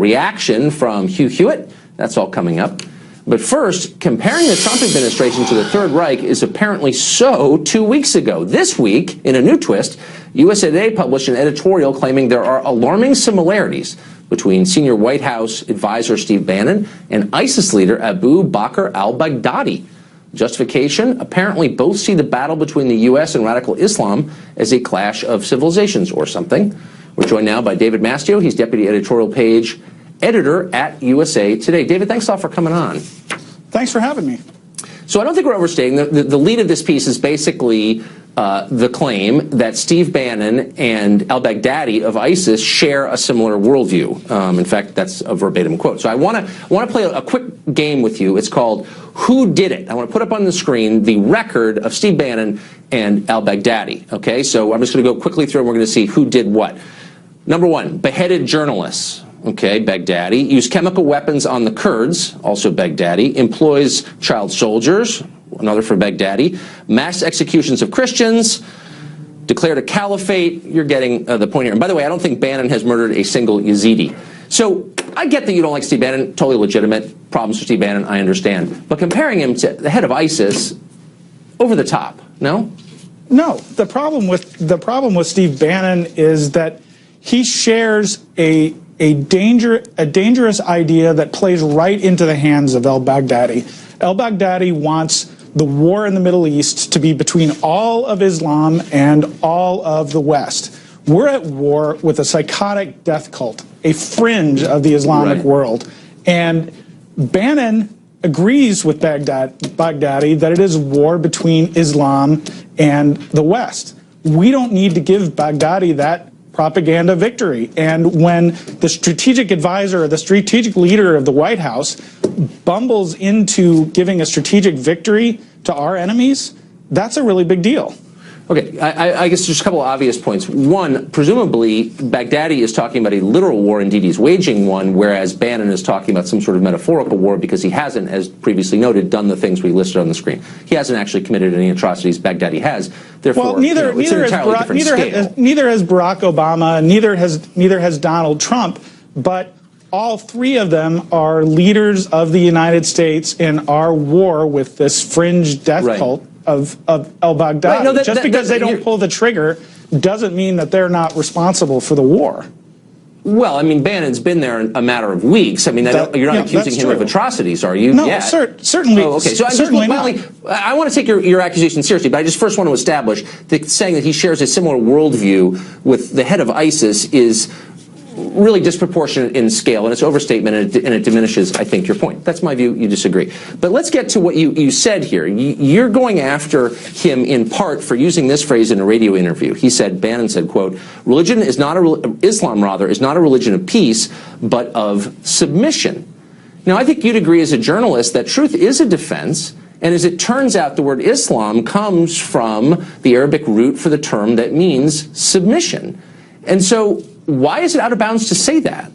reaction from Hugh Hewitt. That's all coming up. But first, comparing the Trump administration to the Third Reich is apparently so 2 weeks ago. This week, in a new twist, USA Today published an editorial claiming there are alarming similarities between senior White House advisor Steve Bannon and ISIS leader Abu Bakr al-Baghdadi. Justification: apparently both see the battle between the U.S. and radical Islam as a clash of civilizations or something. We're joined now by David Mastio. He's deputy editorial page editor at USA Today. David, thanks a lot for coming on. Thanks for having me. So I don't think we're overstating. The lead of this piece is basically the claim that Steve Bannon and al-Baghdadi of ISIS share a similar worldview. In fact, that's a verbatim quote. So I want to play a quick game with you. It's called Who Did It? I want to put up on the screen the record of Steve Bannon and al-Baghdadi. Okay, so I'm just going to go quickly through and we're going to see who did what. Number one, beheaded journalists. Okay, Baghdadi. Used chemical weapons on the Kurds, also Baghdadi. Employs child soldiers, another for Baghdadi. Mass executions of Christians. Declared a caliphate. You're getting the point here. And by the way, I don't think Bannon has murdered a single Yazidi. So I get that you don't like Steve Bannon. Totally legitimate. Problems with Steve Bannon, I understand. But comparing him to the head of ISIS, over the top, no? No. The problem with Steve Bannon is that he shares a dangerous idea that plays right into the hands of al-Baghdadi. Al-Baghdadi wants the war in the Middle East to be between all of Islam and all of the West. We're at war with a psychotic death cult, a fringe of the Islamic world. And Bannon agrees with Baghdadi that it is war between Islam and the West. We don't need to give Baghdadi that propaganda victory. And when the strategic advisor or the strategic leader of the White House bumbles into giving a strategic victory to our enemies, that's a really big deal. Okay, I guess there's a couple of obvious points. One, presumably, Baghdadi is talking about a literal war, indeed he's waging one, whereas Bannon is talking about some sort of metaphorical war because he hasn't, as previously noted, done the things we listed on the screen. He hasn't actually committed any atrocities. Baghdadi has. Therefore, well, neither has Barack Obama, and neither has Donald Trump, but all three of them are leaders of the United States in our war with this fringe death cult of al-Baghdadi. Right, no, just because they don't pull the trigger doesn't mean that they're not responsible for the war. Well, I mean, Bannon's been there a matter of weeks. I mean, you're not accusing him of atrocities, are you? No, certainly. Oh, okay. So I want to take your accusation seriously, but I just first want to establish that saying that he shares a similar worldview with the head of ISIS is really disproportionate in scale, and it's overstatement, and it diminishes, I think, your point. That's my view. You disagree. But let's get to what you said here. You're going after him in part for using this phrase in a radio interview. He said, Bannon said, quote, Islam is not a religion of peace, but of submission. Now, I think you'd agree as a journalist that truth is a defense, and as it turns out, the word Islam comes from the Arabic root for the term that means submission. And so why is it out of bounds to say that?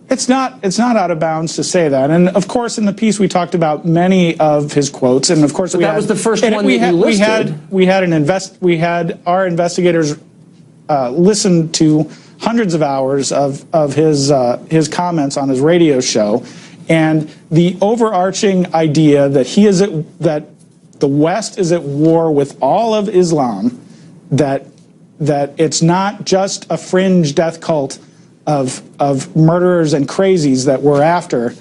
It's not out of bounds to say that. And of course, in the piece, we talked about many of his quotes. And of course, that was the first one that you listed. We had our investigators listen to hundreds of hours of his comments on his radio show, and the overarching idea that that the West is at war with all of Islam, that it's not just a fringe death cult of murderers and crazies that we're after,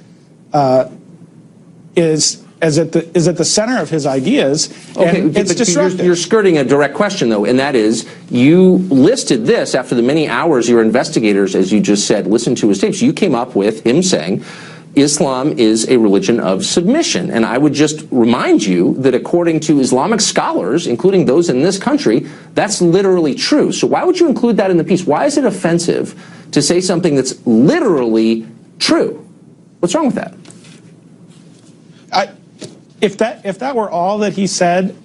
is at the center of his ideas. Okay, and it's disruptive. You're skirting a direct question, though, and that is, you listed this after the many hours your investigators, as you just said, listened to his tapes. You came up with him saying Islam is a religion of submission. And I would just remind you that according to Islamic scholars, including those in this country, that's literally true. So why would you include that in the piece? Why is it offensive to say something that's literally true? What's wrong with that? If that were all that he said,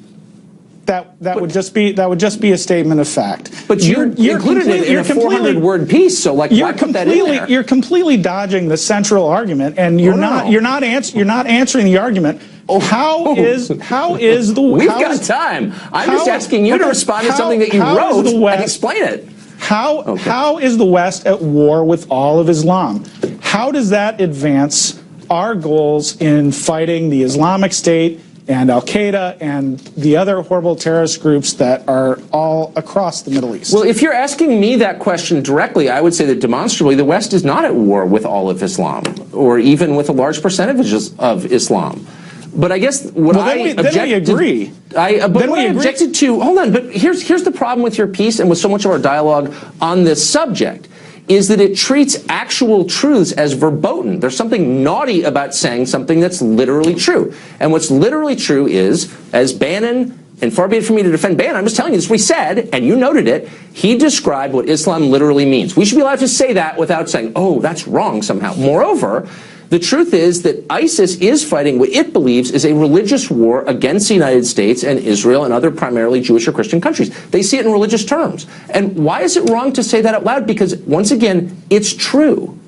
that would just be a statement of fact. But you're included it in a 400-word piece, so like why put that in there? You're completely dodging the central argument, and you're not answering the argument. How is the We've got time. I'm just asking you to respond to something that you wrote and explain it. How is the West at war with all of Islam? How does that advance our goals in fighting the Islamic State and Al-Qaeda and the other horrible terrorist groups that are all across the Middle East? Well, if you're asking me that question directly, I would say that demonstrably the West is not at war with all of Islam, or even with a large percentage of Islam. But I guess what then we agree. Objected to, hold on, but here's the problem with your piece and with so much of our dialogue on this subject, is that it treats actual truths as verboten. There's something naughty about saying something that's literally true. And what's literally true is, as Bannon, and far be it from me to defend Bannon, I'm just telling you this, we said, and you noted it, he described what Islam literally means. We should be allowed to say that without saying, oh, that's wrong somehow. Moreover, the truth is that ISIS is fighting what it believes is a religious war against the United States and Israel and other primarily Jewish or Christian countries. They see it in religious terms. And why is it wrong to say that out loud? Because, once again, it's true.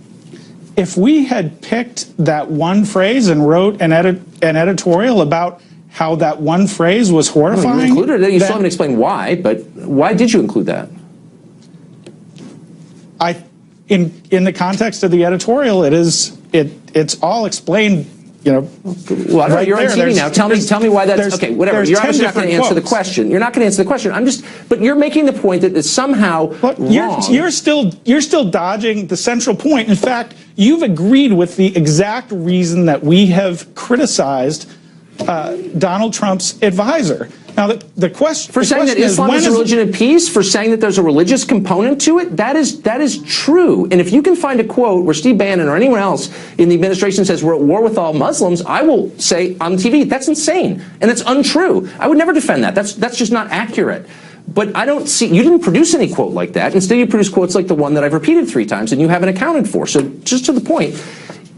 If we had picked that one phrase and wrote an editorial about how that one phrase was horrifying... You included it. You still haven't explained why, but why did you include that? In the context of the editorial, it's all explained, Well, right, you're on TV now. Tell me why that's okay. Whatever. You're obviously not going to answer the question. You're not going to answer the question. But you're making the point that it's somehow wrong. You're still dodging the central point. In fact, you've agreed with the exact reason that we have criticized Donald Trump's advisor. Now, the question for saying that Islam is a religion of peace, for saying that there's a religious component to it, that is true. And if you can find a quote where Steve Bannon or anyone else in the administration says we're at war with all Muslims, I will say on TV that's insane and it's untrue. I would never defend that. That's just not accurate. But I don't see, you didn't produce any quote like that. Instead, you produced quotes like the one that I've repeated 3 times and you haven't accounted for. So just to the point,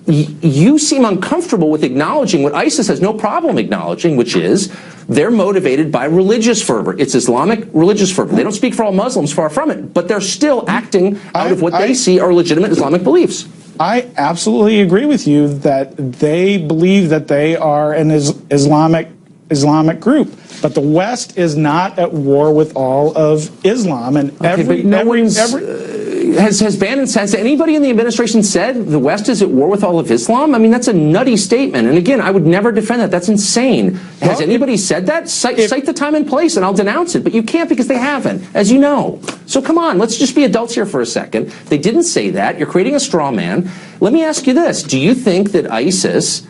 you seem uncomfortable with acknowledging what ISIS has no problem acknowledging, which is they're motivated by religious fervor. It's Islamic religious fervor. They don't speak for all Muslims, far from it, but they're still acting out of what they see are legitimate Islamic beliefs. I absolutely agree with you that they believe that they are an Islamic group, but the West is not at war with all of Islam, and has anybody in the administration said the West is at war with all of Islam? I mean, that's a nutty statement. And again, I would never defend that. That's insane. Has anybody said that? Cite the time and place and I'll denounce it. But you can't because they haven't, as you know. So come on, let's just be adults here for a second. They didn't say that. You're creating a straw man. Let me ask you this. Do you think that ISIS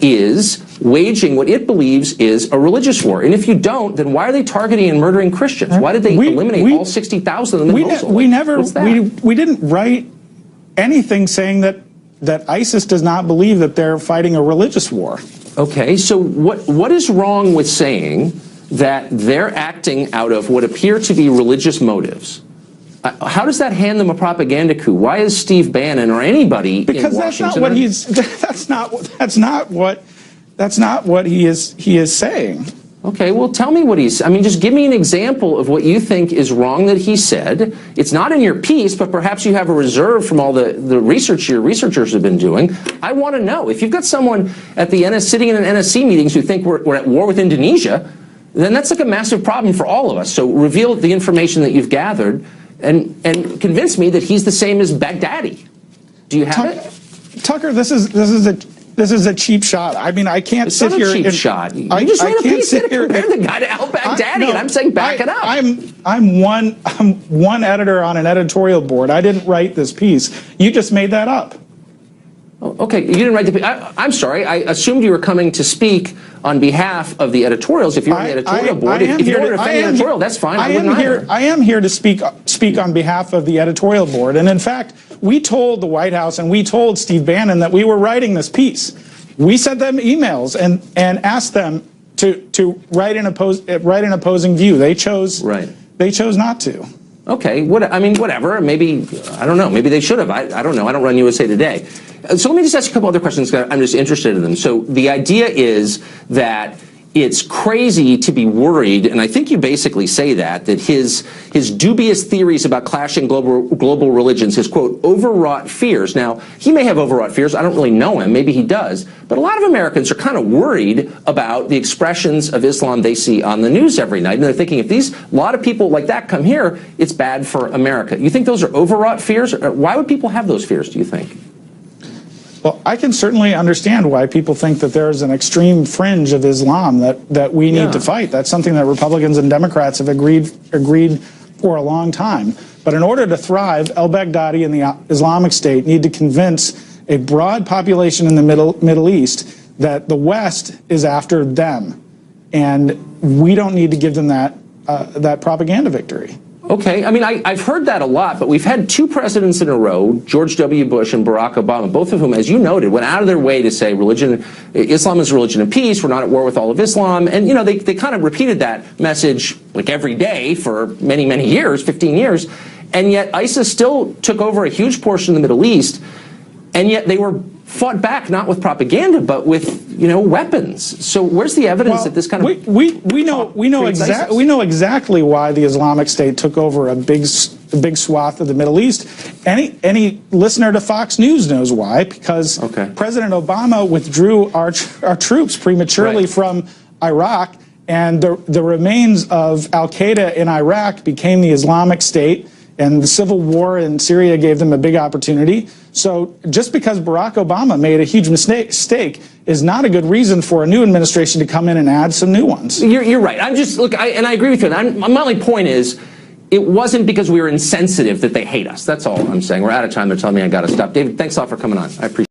is waging what it believes is a religious war? And if you don't, then why are they targeting and murdering Christians? Why did they eliminate all 60,000 of them in Mosul? We didn't write anything saying that ISIS does not believe that they're fighting a religious war. Okay, so what is wrong with saying that they're acting out of what appear to be religious motives? How does that hand them a propaganda coup? Why is Steve Bannon or anybody in Washington? That's not what he is saying. Okay, well, tell me what he's. I mean, just give me an example of what you think is wrong that he said. It's not in your piece, but perhaps you have a reserve from all the research your researchers have been doing. I want to know if you've got someone at the sitting in an NSC meetings who think we're at war with Indonesia, then that's like a massive problem for all of us. So reveal the information that you've gathered. And convince me that he's the same as Baghdadi. Do you have it? Tucker, this is a cheap shot. I mean, I can't sit here. It's not a cheap shot. You just made a piece that compared the guy to al-Baghdadi, and I'm saying back it up. I'm one editor on an editorial board. I didn't write this piece. You just made that up. Okay, you didn't write the piece. I'm sorry. I assumed you were coming to speak on behalf of the editorials. If you're on the editorial board, if you want to defend the editorial, that's fine. I am here to speak on behalf of the editorial board. And in fact, we told the White House and we told Steve Bannon that we were writing this piece. We sent them emails and asked them to write an opposing view. They chose not to. Okay, whatever. Maybe, I don't know. Maybe they should have. I don't know. I don't run USA Today. So let me just ask you a couple other questions. I'm just interested in them. So the idea is that it's crazy to be worried, and I think you basically say that his dubious theories about clashing global religions, his, quote, overwrought fears. Now, he may have overwrought fears. I don't really know him. Maybe he does. But a lot of Americans are kind of worried about the expressions of Islam they see on the news every night. And they're thinking, if a lot of people like that come here, it's bad for America. You think those are overwrought fears? Why would people have those fears, do you think? Well, I can certainly understand why people think that there's an extreme fringe of Islam that we need to fight. That's something that Republicans and Democrats have agreed for a long time. But in order to thrive, al-Baghdadi and the Islamic State need to convince a broad population in the Middle East that the West is after them, and we don't need to give them that propaganda victory. Okay, I mean, I've heard that a lot, but we've had two presidents in a row, George W. Bush and Barack Obama, both of whom, as you noted, went out of their way to say Islam is a religion of peace, we're not at war with all of Islam, and, you know, they kind of repeated that message, like, every day for many, many years, 15 years, and yet ISIS still took over a huge portion of the Middle East, and yet they were fought back not with propaganda but with, you know, weapons. So where's the evidence that this kind of we know exactly why the Islamic State took over a big swath of the Middle East. Any listener to Fox News knows why, because President Obama withdrew our troops prematurely from Iraq, and the remains of al-Qaeda in Iraq became the Islamic State. And the civil war in Syria gave them a big opportunity. So just because Barack Obama made a huge mistake is not a good reason for a new administration to come in and add some new ones. You're right. And I agree with you. My only point is, it wasn't because we were insensitive that they hate us. That's all I'm saying. We're out of time. They're telling me I got to stop. David, thanks a lot for coming on. I appreciate it.